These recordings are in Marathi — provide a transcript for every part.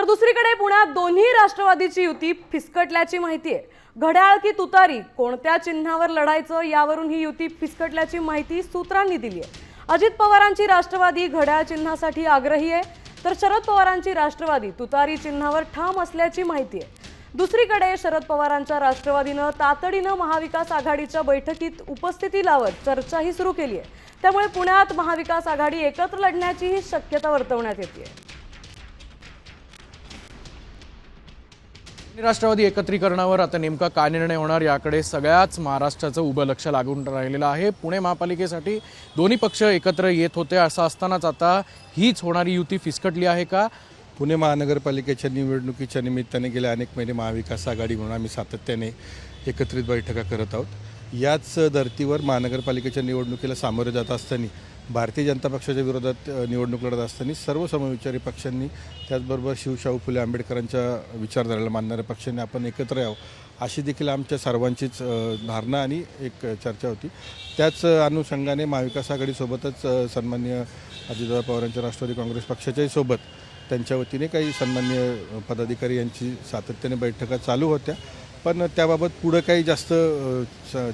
दुसरीकडे पुण्यात दोन्ही राष्ट्रवादीची युती फिसकटल्याची माहिती आहे। घड्याळ की तुतारी कोणत्या चिन्हावर लढायचं यावरून ही युती फिसकटल्याची माहिती सूत्रांनी दिली आहे। अजित पवारांची राष्ट्रवादी घड्याळ चिन्हासाठी आग्रही आहे, तर शरद पवारांची राष्ट्रवादी तुतारी चिन्हावर ठाम असल्याची माहिती आहे। दुसरीकडे शरद पवारांच्या राष्ट्रवादीनं तातडीनं महाविकास आघाडीच्या बैठकीत उपस्थिती लावत चर्चाही सुरू केली आहे। त्यामुळे पुण्यात महाविकास आघाडी एकत्र लढण्याचीही शक्यता वर्तवण्यात येते। राष्ट्रवादी एकत्रीकरणावर आता नेमका काय निर्णय होणार याकडे सगळ्याच महाराष्ट्राचं उभं लक्ष लागून राहिलेलं आहे। पुणे महापालिकेसाठी दोन्ही पक्ष एकत्र येत होते, असं असतानाच आता हीच होणारी युती फिसकटली आहे का? पुणे महानगरपालिकेच्या निवडणुकीच्या निमित्ताने गेल्या अनेक महिने महाविकास आघाडी म्हणून आम्ही सातत्याने एकत्रित बैठका करत आहोत। याच धर्तीवर महानगरपालिकेच्या निवडणुकीला सामोरे जात असताना भारतीय जनता पक्षाच्या विरोधात निवडणूक लढत असताना सर्व समविचारी पक्षांनी, त्याचबरोबर शिवशाहू फुले आंबेडकरांच्या विचारधारेला मानणाऱ्या पक्षांनी आपण एकत्र यावं अशी देखील आमच्या सर्वांचीच धारणा आणि एक चर्चा होती। त्याच अनुषंगाने महाविकास आघाडीसोबतच सन्माननीय अजितदादा पवारांच्या राष्ट्रवादी काँग्रेस पक्षाच्याही सोबत त्यांच्या वतीने काही सन्माननीय पदाधिकारी यांची सातत्याने बैठका चालू होत्या, पण त्याबाबत पुढं काही जास्त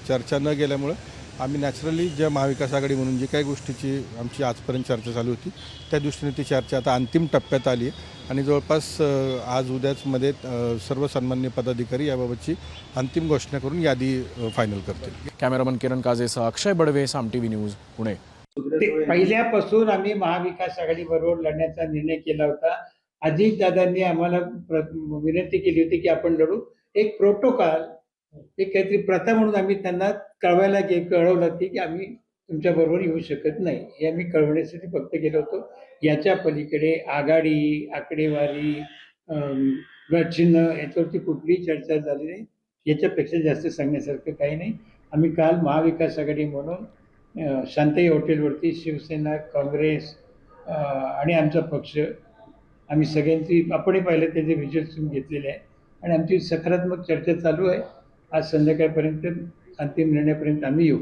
चर्चा न गेल्यामुळं आम्ही नॅचरली ज्या महाविकास आघाडी म्हणून जी काही गोष्टीची आमची आजपर्यंत चर्चा चालू होती त्या दृष्टीने ती चर्चा आता अंतिम टप्प्यात आली आहे आणि जवळपास आज उद्याच मध्ये सर्व सन्माननीय पदाधिकारी याबाबतची अंतिम घोषणा करून यादी फायनल करतील। कॅमेरामन किरण काजेसह अक्षय बडवे, साम टीव्ही न्यूज, पुणे। पहिल्यापासून आम्ही महाविकास आघाडी बरोबर लढण्याचा निर्णय केला होता। अजितदादांनी आम्हाला विनंती केली होती की आपण लढू। एक प्रोटोकॉल, एक काहीतरी प्रथा म्हणून आम्ही त्यांना कळवलं की आम्ही तुमच्या बरोबर येऊ शकत नाही, हे आम्ही कळवण्यासाठी फक्त गेलो होतो। याच्या पलीकडे आघाडी, आकडेवारी, गटचिन्ह याच्यावरती कुठलीही चर्चा झाली नाही। याच्यापेक्षा जास्त सांगण्यासारखं काही नाही। आम्ही काल महाविकास आघाडी म्हणून शांताई हॉटेलवरती शिवसेना, काँग्रेस आणि आमचा पक्ष आम्ही सगळ्यांची, आपणही पाहिलं त्याचे व्हिज्युअल्स घेतलेले आहे आणि आमची सकारात्मक चर्चा चालू आहे। आज संध्याकाळपर्यंत अंतिम निर्णयापर्यंत आम्ही येऊ।